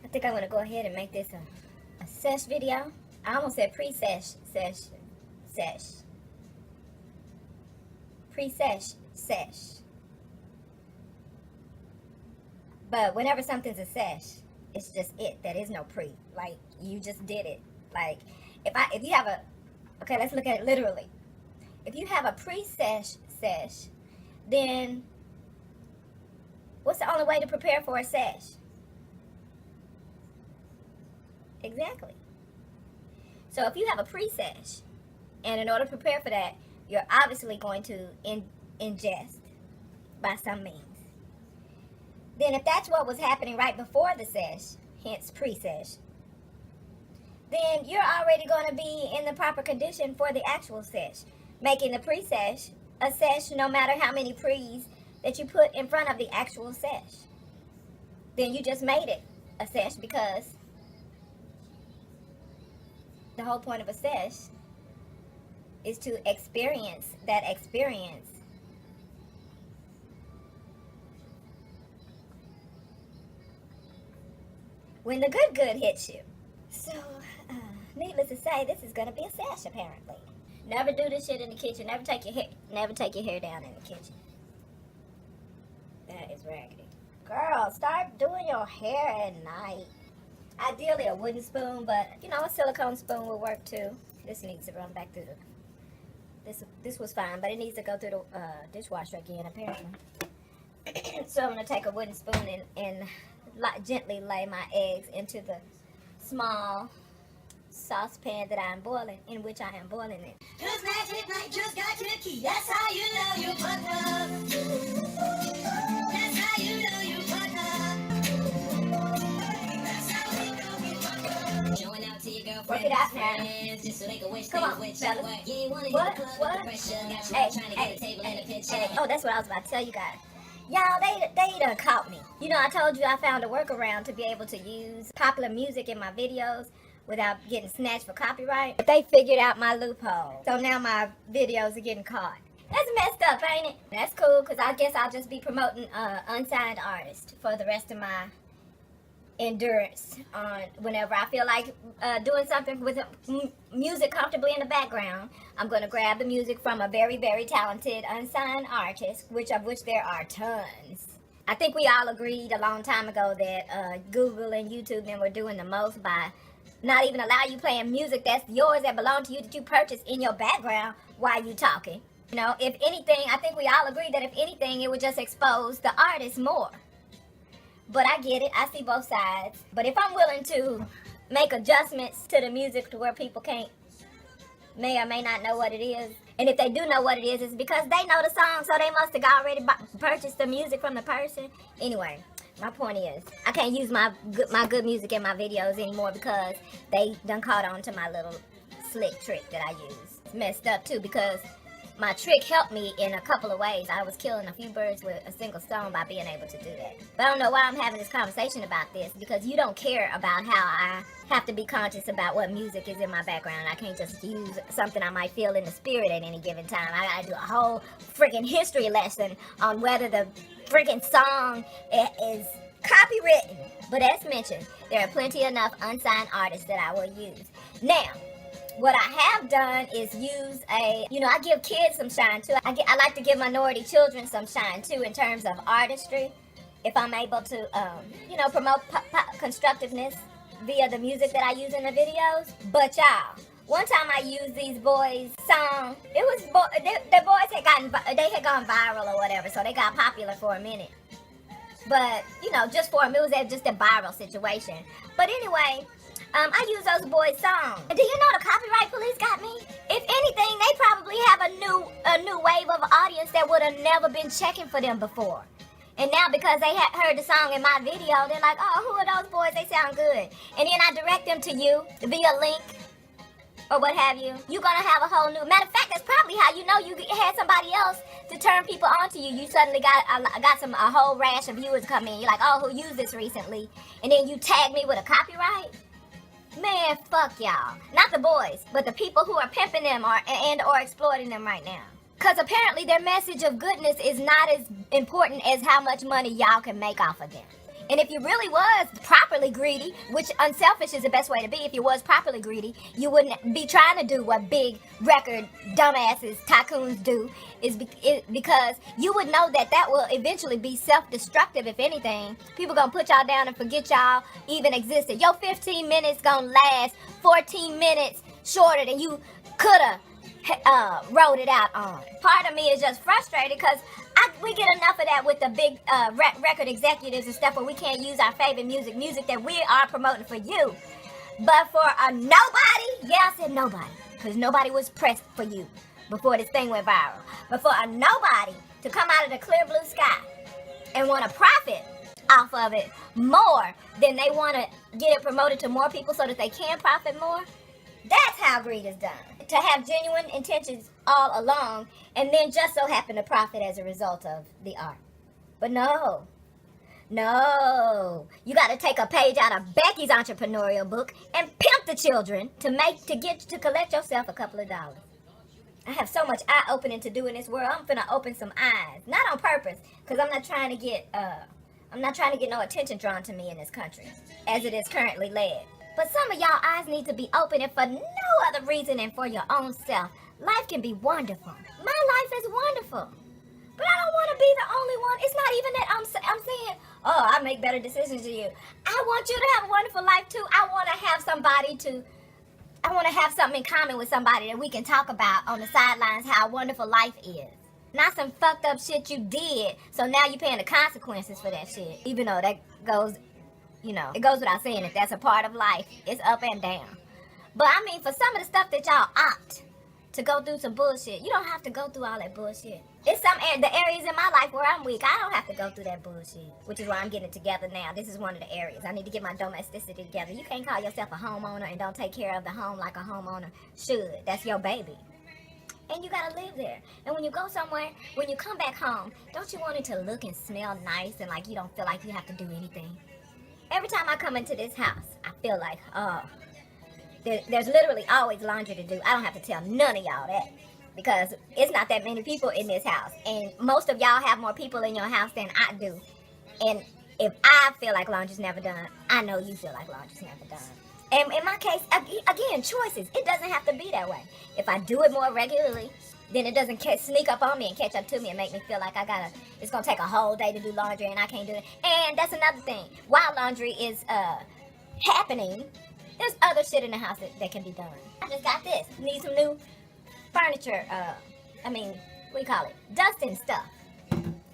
I think I'm going to go ahead and make this a sesh video. I almost said pre-sesh, sesh. Pre-sesh, sesh. But whenever something's a sesh, it's just it. There is no pre. Like, you just did it. Like, if you have a, okay, let's look at it literally. If you have a pre-sesh sesh, then what's the only way to prepare for a sesh? Exactly. So if you have a pre-sesh, and in order to prepare for that, you're obviously going to ingest by some means. Then if that's what was happening right before the sesh, hence pre-sesh, then you're already going to be in the proper condition for the actual sesh, making the pre-sesh a sesh no matter how many pre's that you put in front of the actual sesh. Then you just made it a sesh, because the whole point of a sesh is to experience that experience when the good hits you. So, needless to say, this is gonna be a sesh apparently. Never do this shit in the kitchen. Never take your hair down in the kitchen. That is raggedy. Girl, start doing your hair at night. Ideally a wooden spoon, but you know, a silicone spoon will work too. This needs to run back through the, this was fine, but it needs to go through the dishwasher again apparently. So I'm gonna take a wooden spoon and gently lay my eggs into the small saucepan that I'm boiling, in which I am boiling it. Just night, just got to the key. That's how you know you fucked up. That's how you know you fucked up. That's how we know we fucked up. Showing out to your girlfriend. Work it out now. Just so they can wish come on, fellas. Hey. Oh, that's what I was about to tell you guys. Y'all, they done caught me. You know, I told you I found a workaround to be able to use popular music in my videos without getting snatched for copyright. But they figured out my loophole. So now my videos are getting caught. That's messed up, ain't it? That's cool, because I guess I'll just be promoting unsigned artists for the rest of my endurance on whenever I feel like doing something with music comfortably in the background. I'm going to grab the music from a very, very talented unsigned artist, of which there are tons. I think we all agreed a long time ago that Google and YouTube then were doing the most by not even allow you playing music that's yours, that belong to you, that you purchased in your background while you talking. You know, if anything, I think we all agree that if anything, it would just expose the artist more. But I get it. I see both sides. But if I'm willing to make adjustments to the music to where people may or may not know what it is, and if they do know what it is, it's because they know the song, so they must have already purchased the music from the person. Anyway, my point is, I can't use my good music in my videos anymore because they done caught on to my little slick trick that I use. It's messed up too, because my trick helped me in a couple of ways. I was killing a few birds with a single stone by being able to do that. But I don't know why I'm having this conversation about this, because you don't care about how I have to be conscious about what music is in my background. I can't just use something I might feel in the spirit at any given time. I gotta do a whole freaking history lesson on whether the freaking song is copywritten. But as mentioned, there are plenty enough unsigned artists that I will use. Now, What I have done is use I give kids some shine too. I like to give minority children some shine too in terms of artistry. If I'm able to, promote constructiveness via the music that I use in the videos. But y'all, one time I used these boys' song. It was the boys had gone viral or whatever, so they got popular for a minute. But just for them, it was just a viral situation. But anyway, I used those boys' songs. And do you know the copyright police got me? If anything, they probably have a new wave of audience that would have never been checking for them before. And now because they had heard the song in my video, they're like, oh, who are those boys? They sound good. And then I direct them to you via link or what have you. You're going to have a whole new... Matter of fact, that's probably how you know you had somebody else to turn people onto you. You suddenly got a whole rash of viewers come in. You're like, oh, who used this recently? And then you tag me with a copyright? Man, fuck y'all. Not the boys, but the people who are pimping them or exploiting them right now. Because apparently their message of goodness is not as important as how much money y'all can make off of them. And if you really was properly greedy, which unselfish is the best way to be, if you was properly greedy, you wouldn't be trying to do what big record dumbasses, tycoons do, because you would know that will eventually be self-destructive, if anything. People gonna put y'all down and forget y'all even existed. Your 15 minutes gonna last 14 minutes shorter than you coulda wrote it out on. Part of me is just frustrated because we get enough of that with the big record executives and stuff where we can't use our favorite music that we are promoting for you. But for a nobody, yeah, I said nobody, because nobody was pressed for you before this thing went viral. But for a nobody to come out of the clear blue sky and want to profit off of it more than they want to get it promoted to more people so that they can profit more, that's how greed is done. To have genuine intentions all along and then just so happen to profit as a result of the art. But no. You got to take a page out of Becky's entrepreneurial book and pimp the children to collect yourself a couple of dollars. I have so much eye-opening to do in this world. I'm finna open some eyes. Not on purpose, because I'm not trying to get no attention drawn to me in this country, as it is currently led. But some of y'all eyes need to be open, and for no other reason than for your own self. Life can be wonderful. My life is wonderful. But I don't want to be the only one. It's not even that I'm saying, oh, I make better decisions than you. I want you to have a wonderful life too. I want to have something in common with somebody that we can talk about on the sidelines how wonderful life is. Not some fucked up shit you did, so now you're paying the consequences for that shit. Even though that goes... it goes without saying that that's a part of life. It's up and down. But I mean, for some of the stuff that y'all opt to go through some bullshit, you don't have to go through all that bullshit. It's the areas in my life where I'm weak. I don't have to go through that bullshit, which is why I'm getting it together now. This is one of the areas. I need to get my domesticity together. You can't call yourself a homeowner and don't take care of the home like a homeowner should. That's your baby. And you gotta live there. And when you go somewhere, when you come back home, don't you want it to look and smell nice and like you don't feel like you have to do anything? Every time I come into this house, I feel like, there's literally always laundry to do. I don't have to tell none of y'all that because it's not that many people in this house. And most of y'all have more people in your house than I do. And if I feel like laundry's never done, I know you feel like laundry's never done. And in my case, again, choices. It doesn't have to be that way. If I do it more regularly, then it doesn't sneak up on me and catch up to me and make me feel like it's going to take a whole day to do laundry and I can't do it. And that's another thing. While laundry is happening, there's other shit in the house that can be done. I just got this. Need some new furniture. What do you call it? Dusting stuff.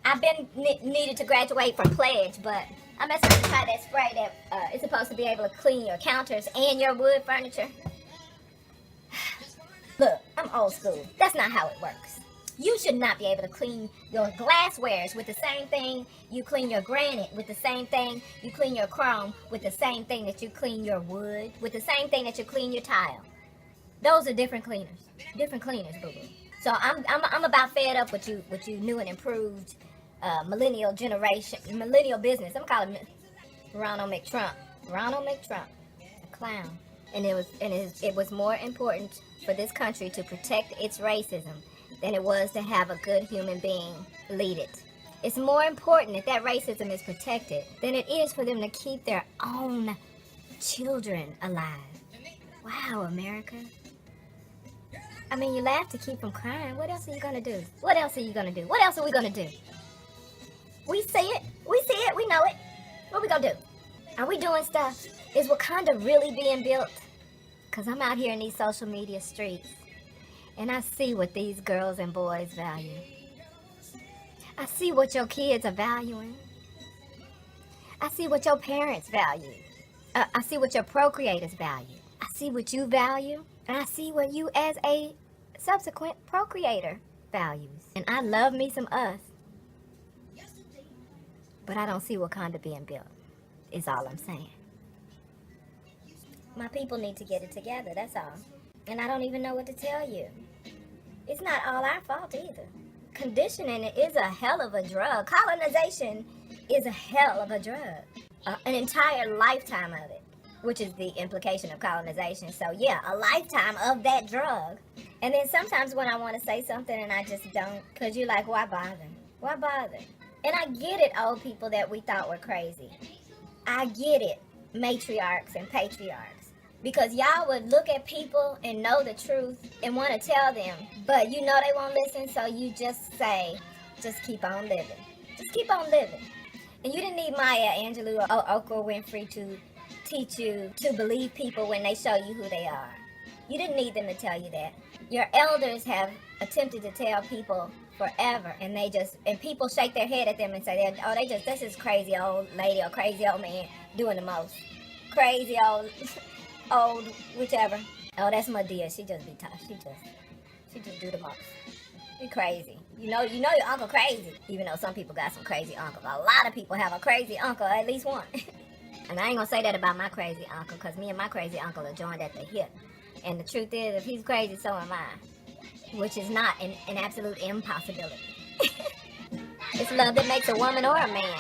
I've been needed to graduate from Pledge, but I'm messing with to try that spray that is supposed to be able to clean your counters and your wood furniture. Look, I'm old school. That's not how it works. You should not be able to clean your glasswares with the same thing you clean your granite, with the same thing you clean your chrome, with the same thing that you clean your wood, with the same thing that you clean your tile. Those are different cleaners. Different cleaners, boo-boo. So I'm about fed up with you new and improved millennial business. I'm calling it Ronald McTrump. Ronald McTrump, a clown. And it was more important for this country to protect its racism than it was to have a good human being lead it. It's more important that racism is protected than it is for them to keep their own children alive. Wow, America. I mean, you laugh to keep from crying. What else are you gonna do? What else are you gonna do? What else are we gonna do? We see it. We see it. We know it. What we gonna do? Are we doing stuff? Is Wakanda really being built? Because I'm out here in these social media streets, and I see what these girls and boys value. I see what your kids are valuing. I see what your parents value. I see what your procreators value. I see what you value, and I see what you as a subsequent procreator values. And I love me some us, but I don't see Wakanda being built, is all I'm saying. My people need to get it together, that's all. And I don't even know what to tell you. It's not all our fault either. Conditioning is a hell of a drug. Colonization is a hell of a drug. An entire lifetime of it, which is the implication of colonization. So yeah, a lifetime of that drug. And then sometimes when I want to say something and I just don't, because you're like, why bother? Why bother? And I get it, old people that we thought were crazy. I get it, matriarchs and patriarchs. Because y'all would look at people and know the truth and want to tell them, but you know they won't listen, so you just say, just keep on living. Just keep on living. And you didn't need Maya Angelou or Oprah Winfrey to teach you to believe people when they show you who they are. You didn't need them to tell you that. Your elders have attempted to tell people forever, and people shake their head at them and say, this is crazy old lady or crazy old man doing the most. Crazy old whichever. Oh, that's my dear. She just be tough. She just do the most. She crazy. You know your uncle crazy. Even though some people got some crazy uncles. A lot of people have a crazy uncle, at least one. And I ain't gonna say that about my crazy uncle, because me and my crazy uncle are joined at the hip. And the truth is, if he's crazy, so am I. Which is not an absolute impossibility. It's love that makes a woman or a man.